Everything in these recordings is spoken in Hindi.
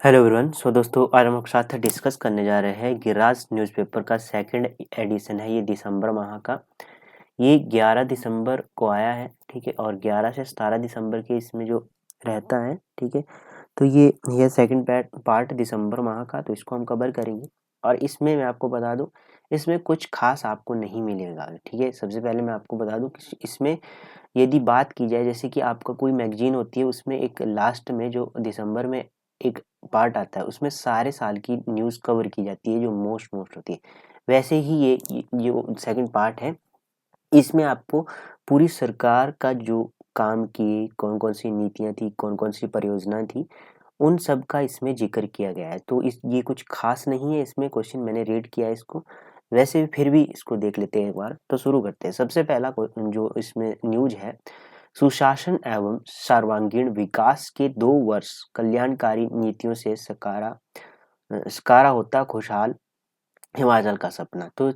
Hello everyone. दोस्तों आज हम आपके साथ डिस्कस करने जा रहे हैं गिराज न्यूज़पेपर का सेकंड एडिशन है। ये दिसंबर माह का, ये 11 दिसंबर को आया है, ठीक है। और 11 से 17 दिसंबर के इसमें जो रहता है, ठीक है। तो ये सेकंड पार्ट दिसंबर माह का, तो इसको हम कवर करेंगे। और इसमें मैं आपको बता दूं, इसमें कुछ खास आपको नहीं मिलेगा, ठीक है। सबसे पहले मैं आपको बता दूं कि इसमें यदि बात की जाए, जैसे कि आपका कोई मैगजीन होती है, उसमें एक लास्ट में जो दिसंबर में एक पार्ट आता है, उसमें सारे साल की न्यूज़ कवर की जाती है जो मोस्ट होती है। वैसे ही ये जो सेकंड पार्ट है, इसमें आपको पूरी सरकार का जो काम किए, कौन कौन सी नीतियां थी, कौन कौन सी परियोजना थी, उन सब का इसमें जिक्र किया गया है। तो ये कुछ खास नहीं है इसमें क्वेश्चन, मैंने रीड किया है इसको। वैसे भी फिर भी इसको देख लेते हैं एक बार। तो शुरू करते हैं। सबसे पहला जो इसमें न्यूज है, सुशासन एवं सर्वांगीण विकास के 2 वर्ष कल्याणकारी नीतियों से सकारा होता खुशहाल हिमाचल का सपना। तो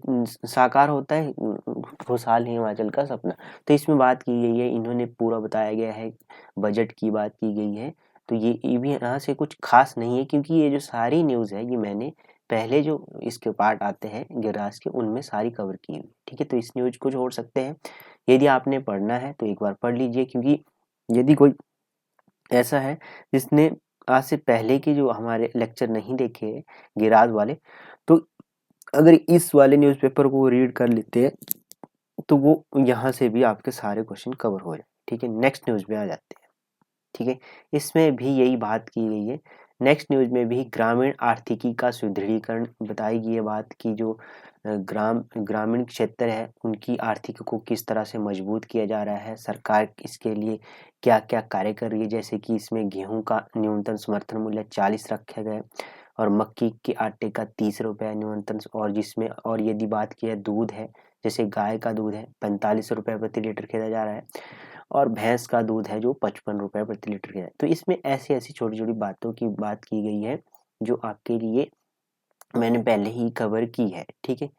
साकार होता है खुशहाल हिमाचल का सपना। तो इसमें बात की गई है, इन्होंने पूरा बताया गया है, बजट की बात की गई है। तो ये भी यहाँ से कुछ खास नहीं है, क्योंकि ये जो सारी न्यूज़ है, ये मैंने पहले जो इसके पार्ट आते हैं गिराज के, उनमें सारी कवर की हुई, ठीक है। तो इस न्यूज को छोड़ सकते हैं। यदि आपने पढ़ना है तो एक बार पढ़ लीजिए, क्योंकि यदि कोई ऐसा है जिसने आज से पहले के जो हमारे लेक्चर नहीं देखे गिराज वाले, तो अगर इस वाले न्यूज़पेपर को रीड कर लेते हैं, तो वो यहाँ से भी आपके सारे क्वेश्चन कवर हो जाए, ठीक है। नेक्स्ट न्यूज़ में आ जाते हैं, ठीक है। इसमें भी यही बात की गई है। नेक्स्ट न्यूज़ में भी ग्रामीण आर्थिकी का सुदृढ़ीकरण बताई गई है बात की, जो ग्रामीण क्षेत्र है, उनकी आर्थिक को किस तरह से मजबूत किया जा रहा है, सरकार इसके लिए क्या क्या कार्य कर रही है। जैसे कि इसमें गेहूं का न्यूनतम समर्थन मूल्य 40 रखा गया है, और मक्की के आटे का 30 रुपये न्यूनतम। और जिसमें और यदि बात की है दूध है, जैसे गाय का दूध है 45 रुपये प्रति लीटर खरीदा जा रहा है, और भैंस का दूध है जो 55 रुपये प्रति लीटर खरीदा। तो इसमें ऐसी ऐसी छोटी छोटी बातों की बात की गई है जो आपके लिए मैंने पहले ही कवर की है, ठीक है।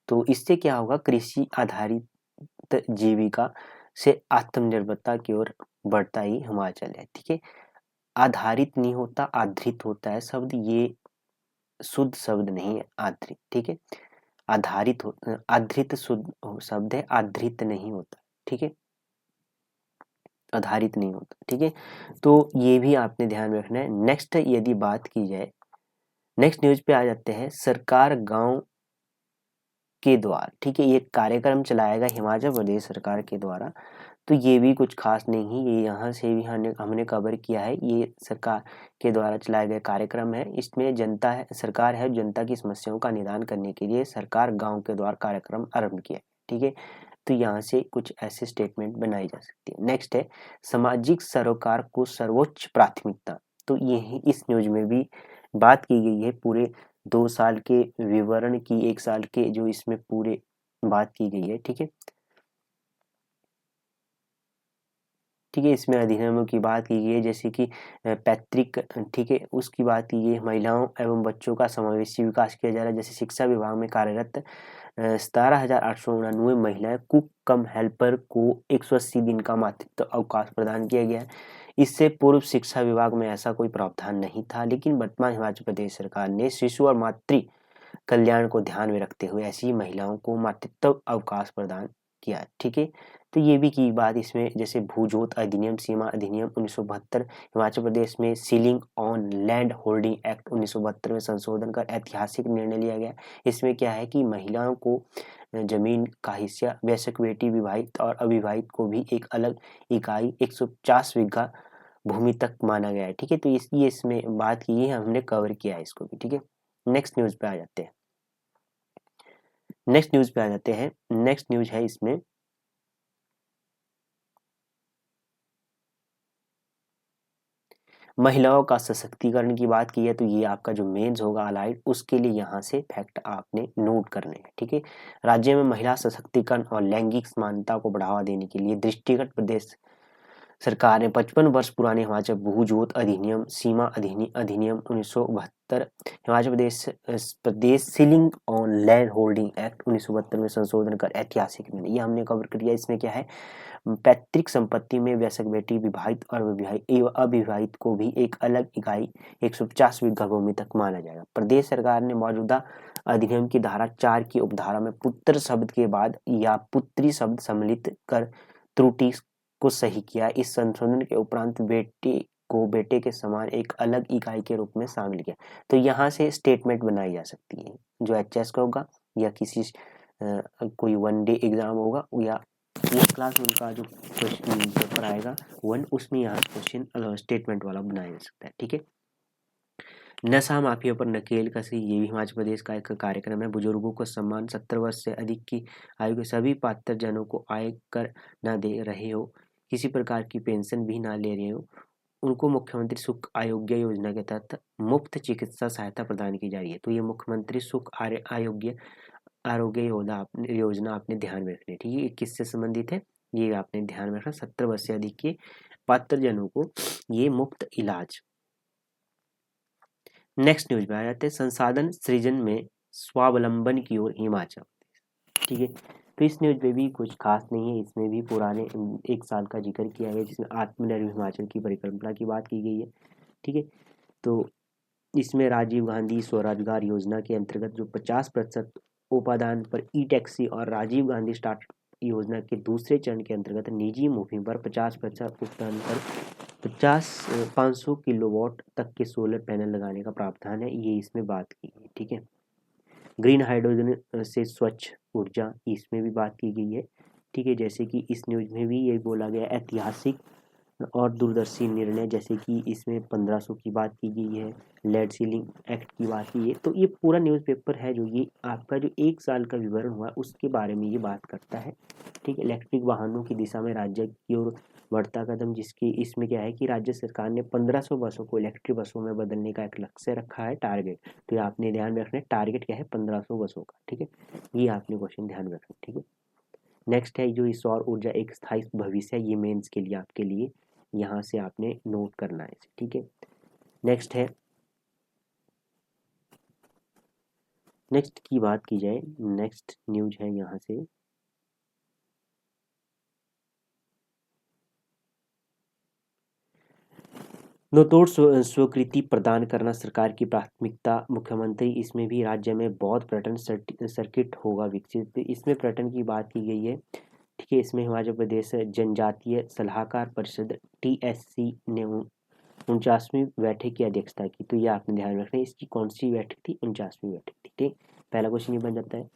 तो इससे क्या होगा, कृषि आधारित जीविका से आत्मनिर्भरता की ओर बढ़ता ही हिमाचल है, ठीक है। आधारित नहीं होता, आधृत होता है शब्द, ये शुद्ध शब्द नहीं है आधृत, ठीक है। आधृत शुद्ध शब्द है, आधृत नहीं होता, ठीक है। आधारित नहीं होता, ठीक है। तो ये भी आपने ध्यान में रखना है। नेक्स्ट यदि बात की जाए, नेक्स्ट न्यूज पे आ जाते हैं। सरकार गांव के द्वार, ठीक है, ये कार्यक्रम चलाएगा हिमाचल प्रदेश सरकार के द्वारा। तो ये भी कुछ खास नहीं है, ये यहाँ से भी हमने कवर किया है। ये सरकार के द्वारा चलाए गए कार्यक्रम है। इसमें जनता है, सरकार है, जनता की समस्याओं का निदान करने के लिए सरकार गांव के द्वार कार्यक्रम आरंभ किया है, ठीक है। तो यहाँ से कुछ ऐसे स्टेटमेंट बनाई जा सकती है। नेक्स्ट है, सामाजिक सरोकार को सर्वोच्च प्राथमिकता। तो यही इस न्यूज में भी बात की गई है, पूरे 2 साल के विवरण की, 1 साल के जो इसमें पूरे बात की गई है, ठीक है। ठीक है, इसमें अधिनियमों की बात की गई है, जैसे कि पैतृक, ठीक है, उसकी बात की गई है। महिलाओं एवं बच्चों का समावेशी विकास किया जा रहा है। जैसे शिक्षा विभाग में कार्यरत 17,899 महिलाएं कुक कम हेल्पर को 180 दिन का मातृत्व अवकाश प्रदान किया गया है। इससे पूर्व शिक्षा विभाग में ऐसा कोई प्रावधान नहीं था, लेकिन वर्तमान हिमाचल प्रदेश सरकार ने शिशु और मातृ कल्याण को ध्यान में रखते हुए ऐसी महिलाओं को मातृत्व अवकाश प्रदान किया है, ठीक है। तो ये भी की बात इसमें, जैसे भूजोत अधिनियम, सीमा अधिनियम 1972, हिमाचल प्रदेश में ceiling on land holding act 1972 में संशोधन कर ऐतिहासिक निर्णय लिया गया। इसमें क्या है कि महिलाओं को जमीन का हिस्सा, वयस्क बेटी, विवाहित और अविवाहित को भी एक अलग इकाई 150 बीघा भूमि तक माना गया है, ठीक है। तो इसमें बात की है, हमने कवर किया है इसको भी, ठीक है। नेक्स्ट न्यूज पे आ जाते हैं। नेक्स्ट न्यूज है इसमें, महिलाओं का सशक्तिकरण की बात की है। तो ये आपका जो मेंस होगा अलाइड, उसके लिए यहाँ से फैक्ट आपने नोट करने हैं, ठीक है। राज्य में महिला सशक्तिकरण और लैंगिक समानता को बढ़ावा देने के लिए दृष्टिगत प्रदेश सरकार ने 55 वर्ष पुराने हिमाचल भूजोत अधिनियम, सीमा अधिनियम 1972, Himachal Pradesh ceiling on land holding act 1972 में संशोधन कर ऐतिहासिक निर्णय, ये हमने कवर किया। इसमें क्या है, पैतृक संपत्ति में वयस्क बेटी, विवाहित और अविवाहित को भी एक अलग इकाई 150 बीघा भूमि तक माना जाएगा। प्रदेश सरकार ने मौजूदा अधिनियम की धारा 4 की उपधारा में पुत्र शब्द के बाद या पुत्री शब्द सम्मिलित कर त्रुटि को सही किया। इस संशोधन के उपरांत बेटी को बेटे के समान एक अलग इकाई के रूप में शामिल किया। तो यहाँ से स्टेटमेंट बनाई जा सकती है, जो एचएस का होगा या किसी कोई वन डे एग्जाम होगा या एक क्लास उनका जो क्वेश्चन पेपर आएगा उसमें यहाँ क्वेश्चन स्टेटमेंट वाला बनाया जा सकता है। ठीक है। नशा माफिया पर नकेल कसी, ये भी हिमाचल प्रदेश का एक कार्यक्रम है। बुजुर्गों को सम्मान, 70 वर्ष से अधिक की आयु के सभी पात्र जनों को आयकर न दे रहे हो, किसी प्रकार की पेंशन भी ना ले रहे हो, उनको मुख्यमंत्री सुख आरोग्य योजना के तहत मुफ्त चिकित्सा सहायता प्रदान की जा रही है। तो ये मुख्यमंत्री सुख आरोग्य योजना आपने ध्यान में रखनी है। ठीक है, ये किससे संबंधित है, ये आपने ध्यान में रखना। 70 वर्ष से अधिक के पात्र जनों को ये मुफ्त इलाज। नेक्स्ट न्यूज में आ जाते हैं, संसाधन सृजन में स्वावलंबन की ओर हिमाचल। ठीक है, तो इस न्यूज में भी कुछ खास नहीं है, इसमें भी पुराने 1 साल का जिक्र किया गया जिसमें आत्मनिर्भर हिमाचल की परिकल्पना की बात की गई है। ठीक है, तो इसमें राजीव गांधी स्वरोजगार योजना के अंतर्गत जो 50% उपादान पर ई टैक्सी और राजीव गांधी स्टार्ट योजना के दूसरे चरण के अंतर्गत निजी मुहिम पर 50% उपादान पर 500 किलोवाट तक के सोलर पैनल लगाने का प्रावधान है, ये इसमें बात की गई। ठीक है, ग्रीन हाइड्रोजन से स्वच्छ ऊर्जा, इसमें भी बात की गई है। ठीक है, जैसे कि इस न्यूज में भी ये बोला गया ऐतिहासिक और दूरदर्शी निर्णय, जैसे कि इसमें 1500 की बात की गई है, लेड सीलिंग एक्ट की बात की है। तो ये पूरा न्यूज़पेपर है जो ये आपका जो 1 साल का विवरण हुआ उसके बारे में ये बात करता है। ठीक है, इलेक्ट्रिक वाहनों की दिशा में राज्य की ओर बढ़ता कदम, जिसकी इसमें क्या है कि राज्य सरकार ने 1500 बसों को इलेक्ट्रिक बसों में बदलने का एक लक्ष्य रखा है, टारगेट। तो ये आपने ध्यान में रखना है, टारगेट क्या है, 1500 बसों का। ठीक है, ये आपने क्वेश्चन ध्यान में रखना। ठीक है, नेक्स्ट है जो सौर ऊर्जा एक स्थायी भविष्य है, ये मेंस के लिए आपके लिए यहाँ से आपने नोट करना है। ठीक है, नेक्स्ट है, नेक्स्ट की बात की जाए, नेक्स्ट न्यूज है यहाँ से, नोटोड स्वीकृति प्रदान करना सरकार की प्राथमिकता, मुख्यमंत्री। इसमें भी राज्य में बौद्ध पर्यटन सर्किट होगा विकसित, इसमें पर्यटन की बात की गई है। ठीक है, इसमें हिमाचल प्रदेश जनजातीय सलाहकार परिषद TSC ने 49वीं बैठक की अध्यक्षता की। तो ये आपने ध्यान रखना है, इसकी कौन सी बैठक थी, 49वीं बैठक थी। ठीक, पहला क्वेश्चन ये बन जाता है।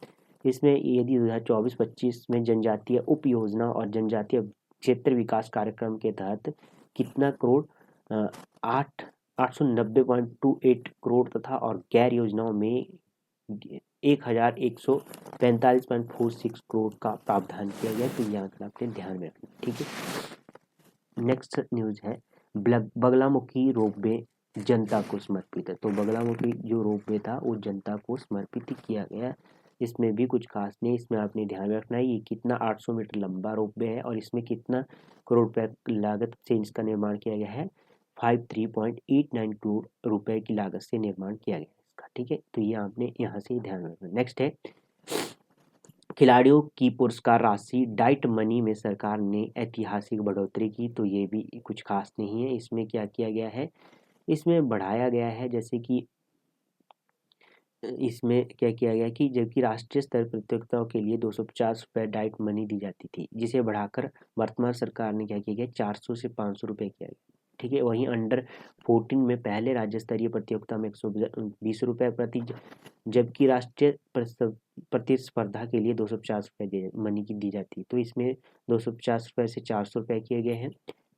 इसमें यदि 2024-25 में जनजातीय उप योजना और जनजातीय क्षेत्र विकास कार्यक्रम के तहत कितना करोड़ 890.28 करोड़ तथा और गैर योजनाओं में 1145.46 करोड़ का प्रावधान किया गया, तो यहाँ पर आपने ध्यान में रखना। ठीक है, नेक्स्ट न्यूज है, बगलामुखी रोपवे जनता को समर्पित है। तो बगलामुखी जो रोपवे था वो जनता को समर्पित किया गया, इसमें भी कुछ खास नहीं, इसमें आपने ध्यान रखना है ये कितना 800 मीटर लंबा रोपवे है और इसमें कितना करोड़ रुपए लागत से इसका निर्माण किया गया है, 53.89 करोड़ रुपए की लागत से निर्माण किया गया इसका। ठीक है, तो ये आपने यहाँ से ध्यान रखना। नेक्स्ट है, खिलाड़ियों की पुरस्कार राशि डाइट मनी में सरकार ने ऐतिहासिक बढ़ोतरी की। तो ये भी कुछ खास नहीं है, इसमें क्या किया गया है, इसमें बढ़ाया गया है, जैसे कि इसमें क्या किया गया कि जबकि राष्ट्रीय स्तर प्रतियोगिताओं के लिए 250 रुपये डाइट मनी दी जाती थी, जिसे बढ़ाकर वर्तमान सरकार ने क्या किया गया 400 से 500 रुपये किया गया। ठीक है, वहीं अंडर 14 में पहले राज्य स्तरीय प्रतियोगिता में 120 रुपये प्रति, जबकि राष्ट्रीय प्रतिस्पर्धा के लिए 250 रुपये मनी की दी जाती है। तो इसमें 250 रुपये से 400 रुपये किए गए हैं।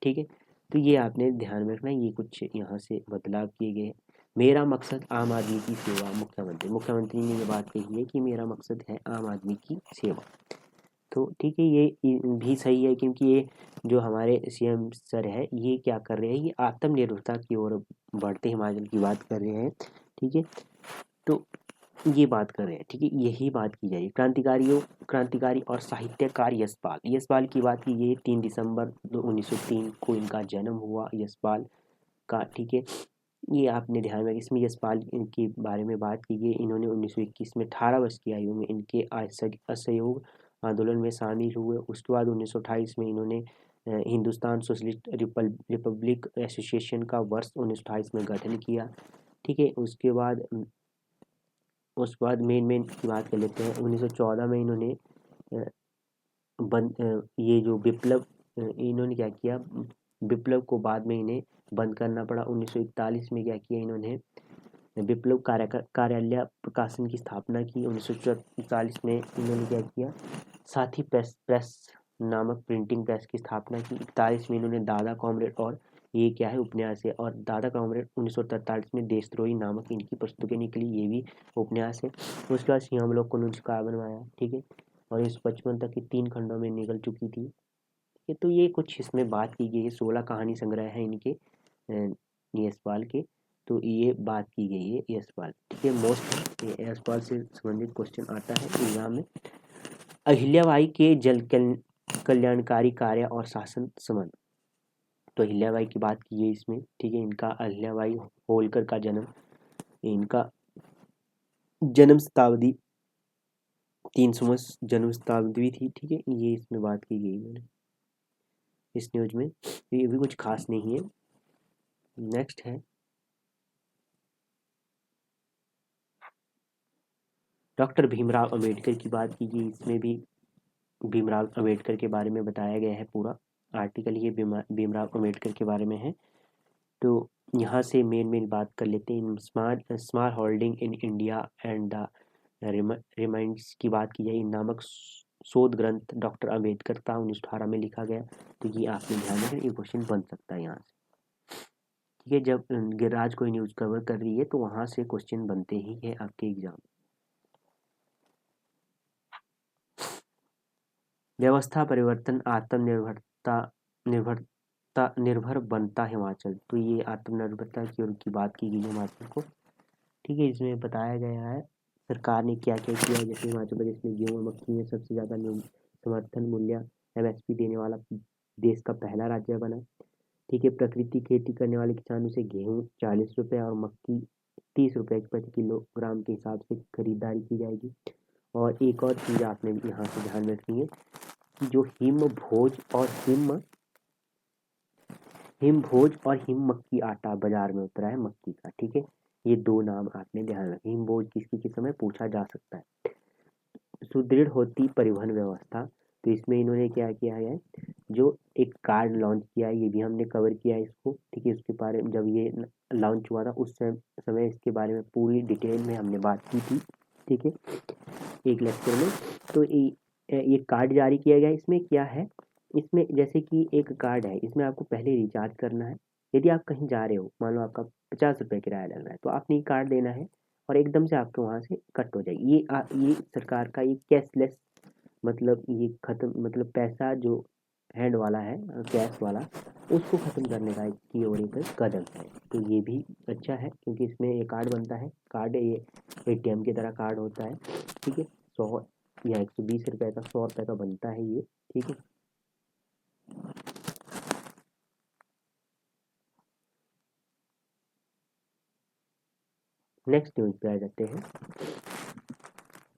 ठीक है, तो ये आपने ध्यान में रखना, ये कुछ यहाँ से बदलाव किए गए हैं। मेरा मकसद आम आदमी की सेवा, मुख्यमंत्री ने ये बात कही है कि मेरा मकसद है आम आदमी की सेवा। तो ठीक है, ये भी सही है, क्योंकि ये जो हमारे CM सर है ये क्या कर रहे हैं, ये आत्मनिर्भरता की ओर बढ़ते हिमाचल की बात कर रहे हैं। ठीक है, तो ये बात कर रहे हैं। ठीक है, यही बात की जाएगी। क्रांतिकारी और साहित्यकार यशपाल की बात की गई। 3 दिसंबर 1903 को इनका जन्म हुआ, यशपाल का। ठीक है, ये आपने ध्यान में, इसमें यशपाल के बारे में बात की गई। इन्होंने 1921 में 18 वर्ष की आयु में इनके असहयोग आंदोलन में शामिल हुए। उसके बाद 1928 में इन्होंने हिंदुस्तान सोशलिस्ट रिपब्लिक एसोसिएशन का वर्ष 1928 में गठन किया। ठीक है, उसके बाद मेन की बात कर लेते हैं। 1914 में इन्होंने ये जो विप्लव इन्होंने क्या किया, विप्लव को बाद में इन्हें बंद करना पड़ा। 1941 में क्या किया इन्होंने, विप्लव कार्यालय प्रकाशन की स्थापना की। 1944 में इन्होंने क्या किया, साथी प्रेस नामक प्रिंटिंग प्रेस की स्थापना की। 41 में इन्होंने दादा कॉमरेड, और ये क्या है, उपन्यास है, और दादा कॉमरेड 1943 में देशद्रोही नामक इनकी पुस्तकें निकली, ये भी उपन्यास है। उसके बाद सिंहावलोकन का बनवाया। ठीक है, और 1955 तक की 3 खंडों में निकल चुकी थी। तो ये कुछ इसमें बात की गई है। 16 कहानी संग्रह है इनके यशपाल के। तो ये बात की गई है यशपाल। ठीक है, मोस्ट यशपाल से संबंधित क्वेश्चन आता है एग्जाम में। अहिल्याबाई के जल कल्याणकारी कार्य और शासन संबंध। तो अहिल्याबाई की बात की है इसमें। ठीक है, इनका अहिल्याबाई होलकर का जन्म, इनका जन्म शताब्दी 300 जन्म शताब्दी थी। ठीक है, ये इसमें बात की गई है इस न्यूज में। ये भी कुछ खास नहीं है। नेक्स्ट है डॉक्टर भीमराव अंबेडकर की बात की गई। इसमें भी भीमराव अंबेडकर के बारे में बताया गया है। पूरा आर्टिकल ये भीमराव अंबेडकर के बारे में है। तो यहाँ से मेन बात कर लेते हैं। Smart holding in India and the reminds की बात की जाए। नामक शोध ग्रंथ डॉक्टर अंबेडकर का 1918 में लिखा गया। तो ये आपने ध्यान रखें, ये क्वेश्चन बन सकता है यहाँ से। ठीक है, जब गिरिराज कोई न्यूज़ कवर कर रही है तो वहाँ से क्वेश्चन बनते ही है आपके एग्जाम। व्यवस्था परिवर्तन आत्मनिर्भरता निर्भर बनता हिमाचल। तो ये आत्मनिर्भरता की ओर की बात की गई है हिमाचल को। ठीक है, इसमें बताया गया है सरकार ने क्या क्या किया। जैसे हिमाचल प्रदेश में गेहूं और मक्की में सबसे ज़्यादा समर्थन मूल्य MSP देने वाला देश का पहला राज्य बना। ठीक है, प्राकृतिक खेती करने वाले किसानों से गेहूं 40 रुपये और मक्की 30 रुपये प्रति किलोग्राम के हिसाब से खरीदारी की जाएगी। और एक और चीज़ आपने यहाँ से ध्यान रखनी है कि जो हिमभोज और हिम मक्की आटा बाजार में उतरा है मक्की का। ठीक है, ये 2 नाम आपने ध्यान रखें। हिमभोज किसकी समय पूछा जा सकता है। सुदृढ़ होती परिवहन व्यवस्था। तो इसमें इन्होंने क्या किया है, जो एक कार्ड लॉन्च किया है, ये भी हमने कवर किया है इसको। ठीक है, उसके बारे में जब ये लॉन्च हुआ था उस समय इसके बारे में पूरी डिटेल में हमने बात की थी। ठीक है, एक लेक्चर में। तो ये कार्ड जारी किया गया। इसमें क्या है, इसमें जैसे कि एक कार्ड है, इसमें आपको पहले रिचार्ज करना है। यदि आप कहीं जा रहे हो, मान लो आपका 50 रुपये किराया लग रहा है, तो आपने ये कार्ड देना है और एकदम से आपके वहाँ से कट हो जाएगी। ये सरकार का ये कैशलेस, मतलब ये खत्म, मतलब पैसा जो हैंड वाला है, कैश वाला, उसको ख़त्म करने का की ओर एक कदम है। तो ये भी अच्छा है क्योंकि इसमें ये कार्ड बनता है। कार्ड ये ATM की तरह कार्ड होता है। ठीक है, 100 या 120 रुपये का, 100 रुपये का बनता है ये। ठीक है, नेक्स्ट न्यूज पे आ जाते हैं।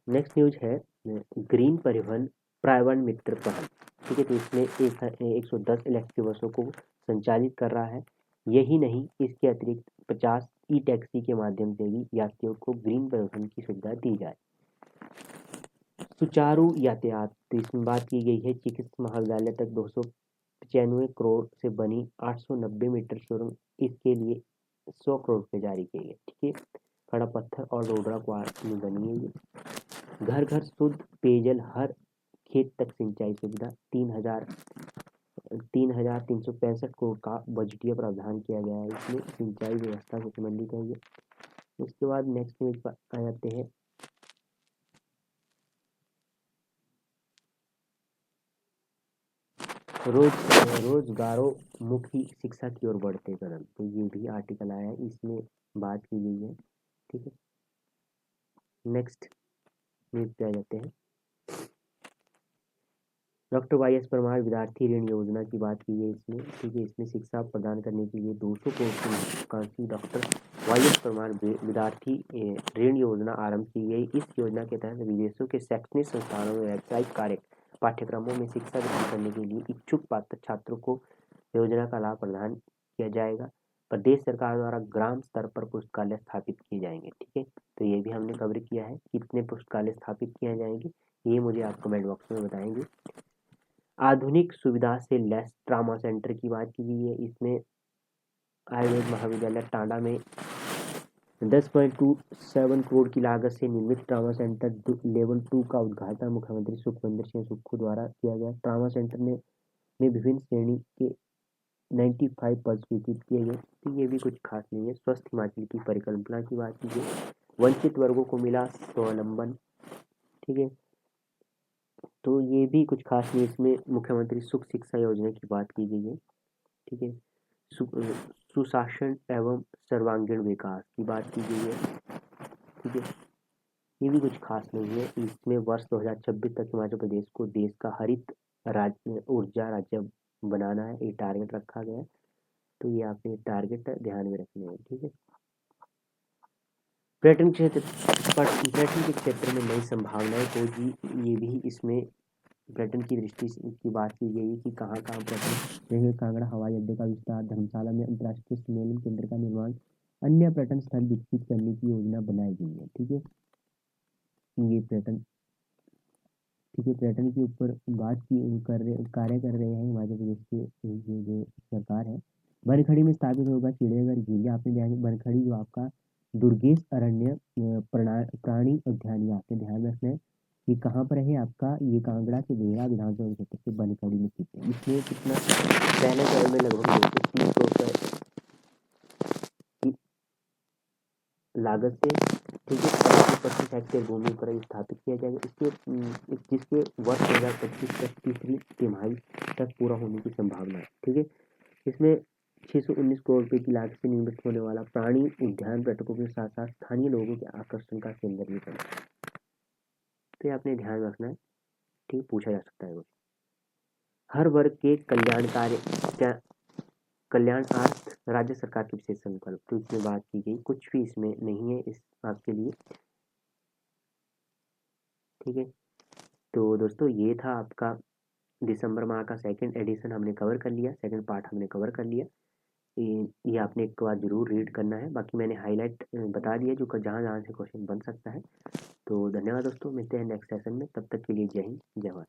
नेक्स्ट न्यूज है ग्रीन परिवहन पर्यावरण मित्र पहल। ठीक है, तो इसमें 110 इलेक्ट्रिक बसों को संचालित कर रहा है। यही नहीं, इसके अतिरिक्त 50 टैक्सी के माध्यम से भी यात्रियों को ग्रीन परिवहन की सुविधा दी जाए। सुचारू यातायात। तो इसमें बात की गई है चिकित्सा महाविद्यालय तक 295 करोड़ से बनी 890 मीटर सुरंग, इसके लिए 100 करोड़ रुपये जारी किए गए। ठीक है, खड़ा पत्थर और रोडरा क्वार्ट में बनी है ये। घर घर शुद्ध पेयजल, हर खेत तक सिंचाई सुविधा। 3,365 करोड़ का बजटीय प्रावधान किया गया है। इसमें सिंचाई व्यवस्था से संबंधित है ये। उसके बाद नेक्स्ट न्यूज पर आ जाते हैं। रोजगारोन्मुखी शिक्षा की ओर बढ़ते कदम। तो ये भी आर्टिकल आया है, इसमें बात की गई है। ठीक है, नेक्स्ट न्यूज पे आ जाते हैं। डॉक्टर YS परमार विद्यार्थी ऋण योजना की बात की है इसमें। ठीक है, इसमें शिक्षा प्रदान करने के लिए 200 करोड़ की महत्वाकांक्षी डॉक्टर YS परमार विद्यार्थी ऋण योजना आरंभ की गई। इस योजना के तहत विदेशों के शैक्षणिक संस्थानों में व्यावसायिक कार्य पाठ्यक्रमों में शिक्षा ग्रहण करने के लिए इच्छुक पात्र छात्रों को योजना का लाभ प्रदान किया जाएगा। प्रदेश सरकार द्वारा ग्राम स्तर पर पुस्तकालय स्थापित किए जाएंगे। ठीक है, तो ये भी हमने कवर किया है, कितने पुस्तकालय स्थापित किए जाएंगे ये मुझे आप कमेंट बॉक्स में बताएंगे। आधुनिक सुविधा से लैस ट्रामा सेंटर की बात की गई है। इसमें आयुर्वेद महाविद्यालय टांडा में 10.27 करोड़ की लागत से निर्मित ट्रामा सेंटर लेवल 2 का उद्घाटन मुख्यमंत्री सुखविंदर सिंह सुक्खू द्वारा किया गया। ट्रामा सेंटर में विभिन्न श्रेणी के 95 पद स्वीकृत किए गए। तो ये भी कुछ खास नहीं है। स्वस्थ हिमाचल की परिकल्पना की बात की गई, वंचित वर्गों को मिला स्वावलंबन। ठीक है, तो ये भी कुछ खास नहीं। इसमें मुख्यमंत्री सुख शिक्षा योजना की बात की गई है। ठीक है, सुशासन एवं सर्वांगीण विकास की बात की गई है। ठीक है, ये भी कुछ खास नहीं है। इसमें वर्ष 2026 तक हिमाचल प्रदेश को देश का हरित ऊर्जा राज्य बनाना है, ये टारगेट रखा गया है। तो ये आपने टारगेट ध्यान में रखने हैं। ठीक है, पर्यटन के क्षेत्र में नई संभावनाएं होगी, ये भी इसमें पर्यटन की दृष्टि की बात की गई कि कहाँ पर्यटन, जैसे कांगड़ा हवाई अड्डे का विस्तार, धर्मशाला में अंतर्राष्ट्रीय सम्मेलन केंद्र का निर्माण, अन्य पर्यटन स्थल विकसित करने की योजना बनाई गई है। ठीक है, ये पर्यटन, ठीक है, पर्यटन के ऊपर बात की कार्य कर रहे हैं हिमाचल प्रदेश के जो सरकार है। बनखड़ी में स्थापित होगा चिड़ियाघर झील। आपने ध्यान, बनखड़ी जो आपका दुर्गेश अरण्य प्राणी उद्यान, ये आपने ध्यान रखना है। ये कहाँ पर है आपका, ये कांगड़ा के देहरा विधानसभा क्षेत्र के बनखड़ी में स्थित है। इसमें कितना, पहले चरण में लगभग 230 करोड़ की लागत से, ठीक है, 25 हेक्टेयर भूमि पर स्थापित किया जाएगा। जिसके वर्ष 2025 तक तीसरी तिमाही तक पूरा होने की संभावना है। ठीक है, इसमें 619 करोड़ रुपए की लागत से निर्मित होने वाला प्राणी उद्यान पर्यटकों के साथ साथ स्थानीय लोगों के आकर्षण का केंद्र भी बनेगा। तो ये आपने ध्यान रखना है। ठीक, पूछा जा सकता है। हर वर्ग के कल्याणार्थ राज्य सरकार के विशेष संकल्प, तो इसमें बात की गई, कुछ भी इसमें नहीं है इस आपके लिए। ठीक है, तो दोस्तों ये था आपका दिसंबर माह का सेकंड एडिशन हमने कवर कर लिया, सेकंड पार्ट हमने कवर कर लिया। ये आपने एक बार जरूर रीड करना है। बाकी मैंने हाईलाइट बता दिया जो जहाँ जहाँ से क्वेश्चन बन सकता है। तो धन्यवाद दोस्तों, मिलते हैं नेक्स्ट सेशन में। तब तक के लिए जय हिंद, जय भारत।